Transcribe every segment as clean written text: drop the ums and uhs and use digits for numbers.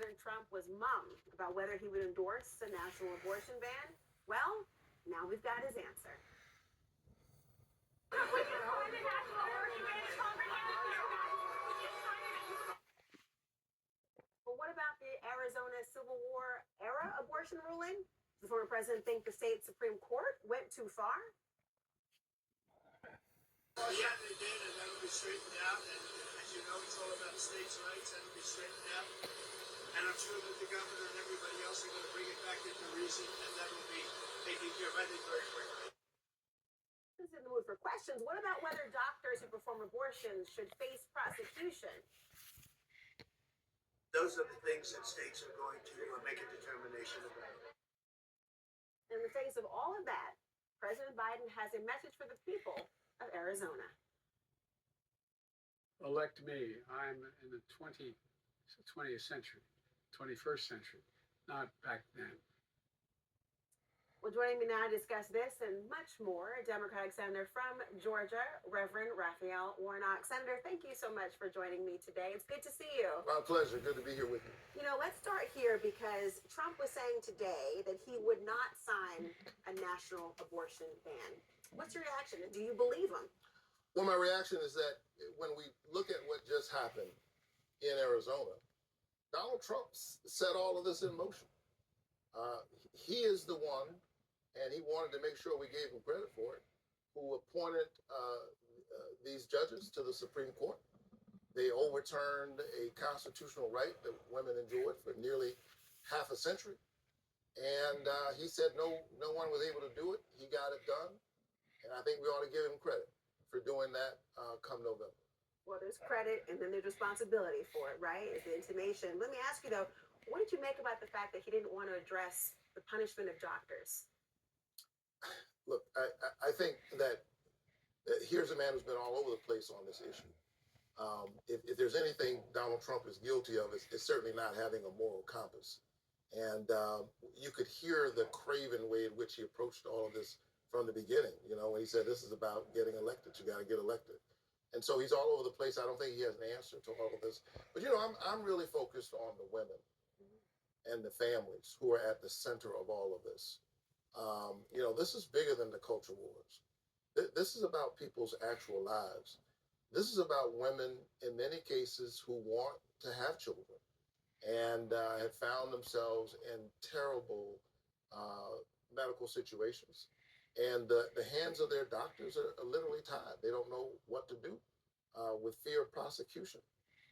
President Trump was mum about whether he would endorse a national abortion ban? Well, now we've got his answer. But what about the Arizona Civil War era abortion ruling? Does the former president think the state Supreme Court went too far? Well, yeah, they did, and that'll be straightened out. And as you know, it's all about states' rights. That'll be straightened out. And I'm sure that the governor and everybody else are going to bring it back into reason, and that'll be taken care of, I think, very quickly. Who's in the mood for questions? What about whether doctors who perform abortions should face prosecution? Those are the things that states are going to make a determination about. In the face of all of that, President Biden has a message for the people of Arizona. Elect me. I'm in the 20th century, 21st century, not back then. Well, joining me now to discuss this and much more, Democratic Senator from Georgia, Reverend Raphael Warnock. Senator, thank you so much for joining me today. It's good to see you. My pleasure. Good to be here with you. You know, let's start here because Trump was saying today that he would not sign a national abortion ban. What's your reaction? Do you believe him? Well, my reaction is that when we look at what just happened in Arizona, Donald Trump set all of this in motion. He is the one, and he wanted to make sure we gave him credit for it, who appointed these judges to the Supreme Court. They overturned a constitutional right that women enjoyed for nearly half a century. And he said no one was able to do it. He got it done. And I think we ought to give him credit for doing that come November. Well, there's credit and then there's responsibility for it, right? It's the intimation. Let me ask you, though, what did you make about the fact that he didn't want to address the punishment of doctors? Look, I think that here's a man who's been all over the place on this issue. If there's anything Donald Trump is guilty of, it's certainly not having a moral compass. And you could hear the craven way in which he approached all of this from the beginning, you know, when he said this is about getting elected, you got to get elected. And so he's all over the place. I don't think he has an answer to all of this. But, you know, I'm really focused on the women and the families who are at the center of all of this. You know, this is bigger than the culture wars. This is about people's actual lives. This is about women, in many cases, who want to have children and have found themselves in terrible medical situations. And the hands of their doctors are literally tied. They don't know what to do with fear of prosecution.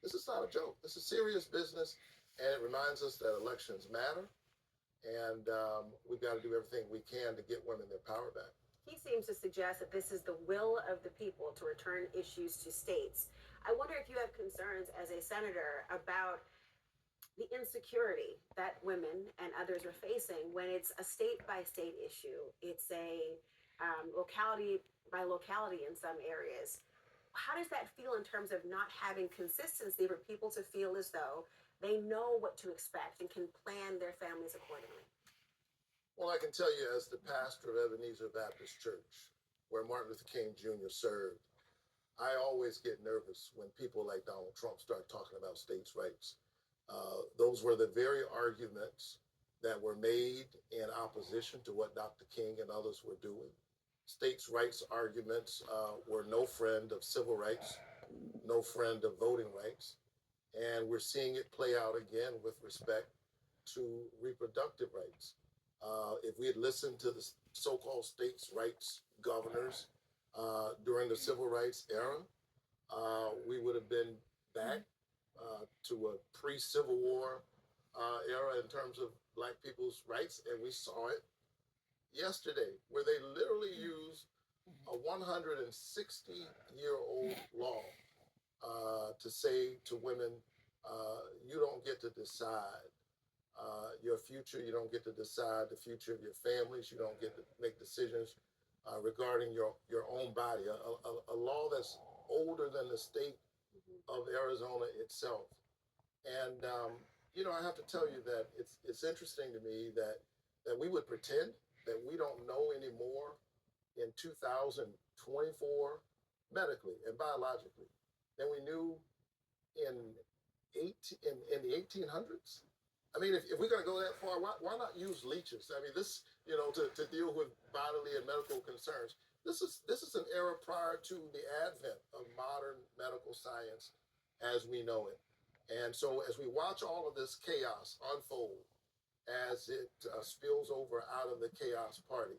This is not a joke. This is serious business, and it reminds us that elections matter, and we've got to do everything we can to get women their power back. He seems to suggest that this is the will of the people to return issues to states. I wonder if you have concerns as a senator about the insecurity that women and others are facing when it's a state-by-state issue. It's a locality by locality in some areas. How does that feel in terms of not having consistency for people to feel as though they know what to expect and can plan their families accordingly? Well, I can tell you as the pastor of Ebenezer Baptist Church, where Martin Luther King Jr. served, I always get nervous when people like Donald Trump start talking about states' rights. Those were the very arguments that were made in opposition to what Dr. King and others were doing. States' rights arguments were no friend of civil rights, no friend of voting rights. And we're seeing it play out again with respect to reproductive rights. If we had listened to the so-called states' rights governors during the civil rights era, we would have been back to a pre-Civil War era in terms of Black people's rights, and we saw it yesterday, where they literally used a 160-year-old law to say to women, you don't get to decide your future, you don't get to decide the future of your families, you don't get to make decisions regarding your own body, a law that's older than the state of Arizona itself. And, you know, I have to tell you that it's interesting to me that we would pretend that we don't know anymore in 2024 medically and biologically than we knew in the 1800s. I mean, if we're going to go that far, why not use leeches? I mean, this, to deal with bodily and medical concerns. This is an era prior to the advent of modern medical science as we know it. And so, as we watch all of this chaos unfold, as it spills over out of the chaos party,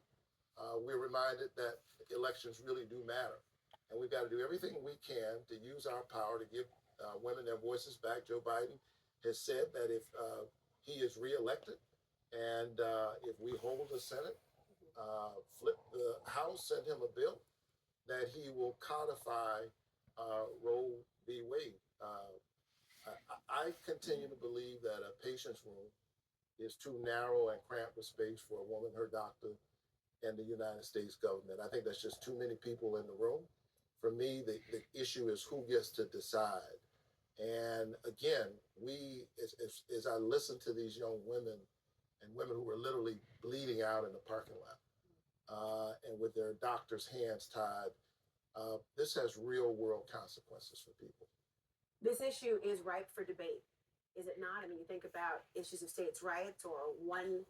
we're reminded that elections really do matter. And we've got to do everything we can to use our power to give women their voices back. Joe Biden has said that if he is reelected and if we hold the Senate, flip the House, send him a bill, that he will codify Roe v. Wade. I continue to believe that a patient's room is too narrow and cramped a space for a woman, her doctor, and the United States government. I think that's just too many people in the room. For me, the issue is who gets to decide. And again, as I listen to these young women and women who were literally bleeding out in the parking lot and with their doctor's hands tied, this has real world consequences for people. This issue is ripe for debate, is it not? I mean, you think about issues of states' rights or one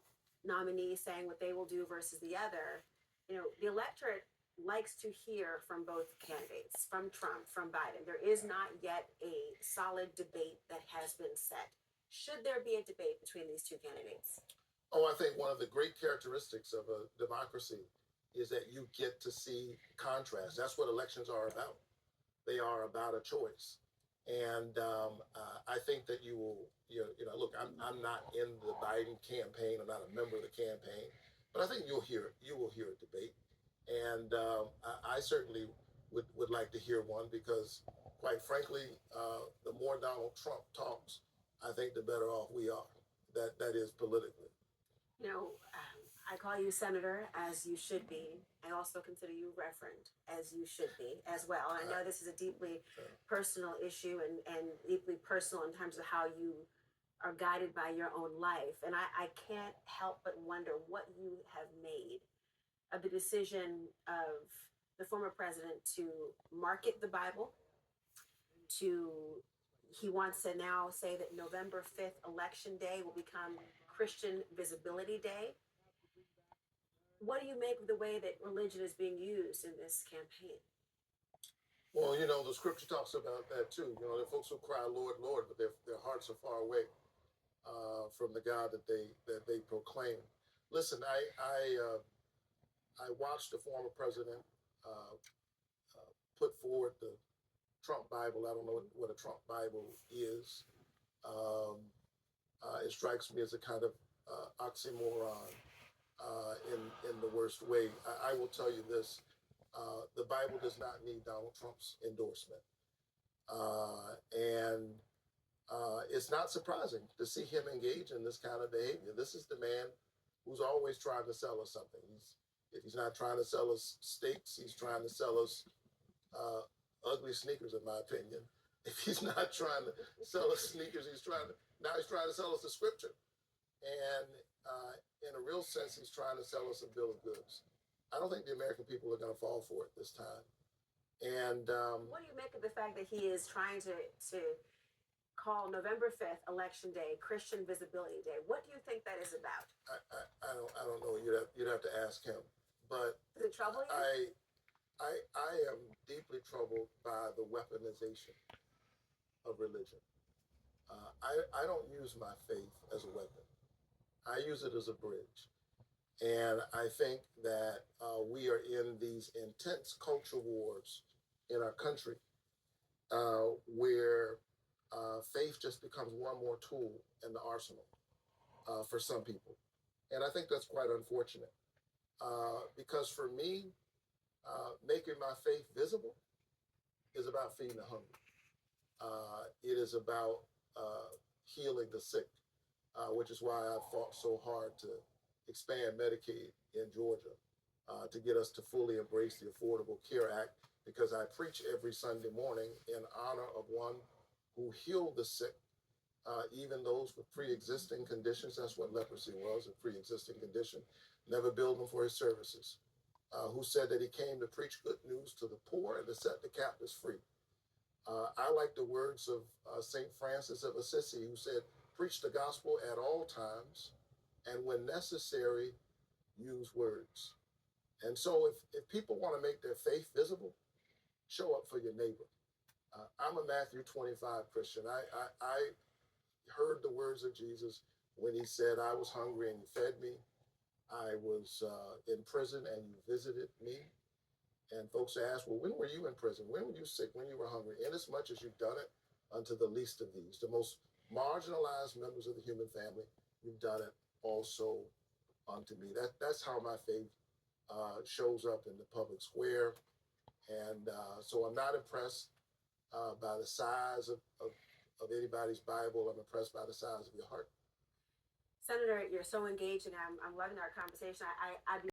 nominee saying what they will do versus the other. The electorate likes to hear from both candidates, from Trump, from Biden. There is not yet a solid debate that has been set. Should there be a debate between these two candidates? Oh, I think one of the great characteristics of a democracy is that you get to see contrast. That's what elections are about. They are about a choice. And I think that you will, look, I'm not in the Biden campaign. I'm not a member of the campaign, but I think you will hear a debate. And I certainly would like to hear one because, quite frankly, the more Donald Trump talks, I think the better off we are. That is politically. I call you senator, as you should be. I also consider you reverend, as you should be as well. And I know this is a deeply personal issue and deeply personal in terms of how you are guided by your own life. And I can't help but wonder what you have made of the decision of the former president to market the Bible, he wants to now say that November 5th, Election Day, will become Christian Visibility Day. What do you make of the way that religion is being used in this campaign? Well, the scripture talks about that too. The folks who cry, Lord, Lord, but their hearts are far away from the God that they proclaim. Listen, I watched the former president put forward the Trump Bible. I don't know what a Trump Bible is. It strikes me as a kind of oxymoron in the worst way. I will tell you this. The Bible does not need Donald Trump's endorsement. And it's not surprising to see him engage in this kind of behavior. This is the man who's always trying to sell us something. If he's not trying to sell us steaks, he's trying to sell us ugly sneakers, in my opinion. If he's not trying to sell us sneakers, he's trying to sell us the scripture. And in a real sense, he's trying to sell us a bill of goods. I don't think the American people are going to fall for it this time. And what do you make of the fact that he is trying to call November 5th, Election Day, Christian Visibility Day? What do you think that is about? I don't know. You'd have to ask him. But does it trouble you? I am deeply troubled by the weaponization of religion. I don't use my faith as a weapon. I use it as a bridge. And I think that we are in these intense culture wars in our country where faith just becomes one more tool in the arsenal for some people. And I think that's quite unfortunate because for me, making my faith visible is about feeding the hungry. It is about healing the sick, which is why I've fought so hard to expand Medicaid in Georgia to get us to fully embrace the Affordable Care Act, because I preach every Sunday morning in honor of one who healed the sick, even those with pre-existing conditions. That's what leprosy was, a pre-existing condition. Never billed him for his services. Who said that he came to preach good news to the poor and to set the captives free. I like the words of St. Francis of Assisi, who said, preach the gospel at all times, and when necessary, use words. And so if people want to make their faith visible, show up for your neighbor. I'm a Matthew 25 Christian. I heard the words of Jesus when he said, I was hungry and you fed me. I was in prison and you visited me. And folks ask, well, when were you in prison? When were you sick? When you were hungry? Inasmuch as you've done it unto the least of these, the most marginalized members of the human family, you've done it also unto me. That's how my faith shows up in the public square. And so I'm not impressed by the size of anybody's Bible. I'm impressed by the size of your heart. Senator, you're so engaged, and I'm loving our conversation. I'd be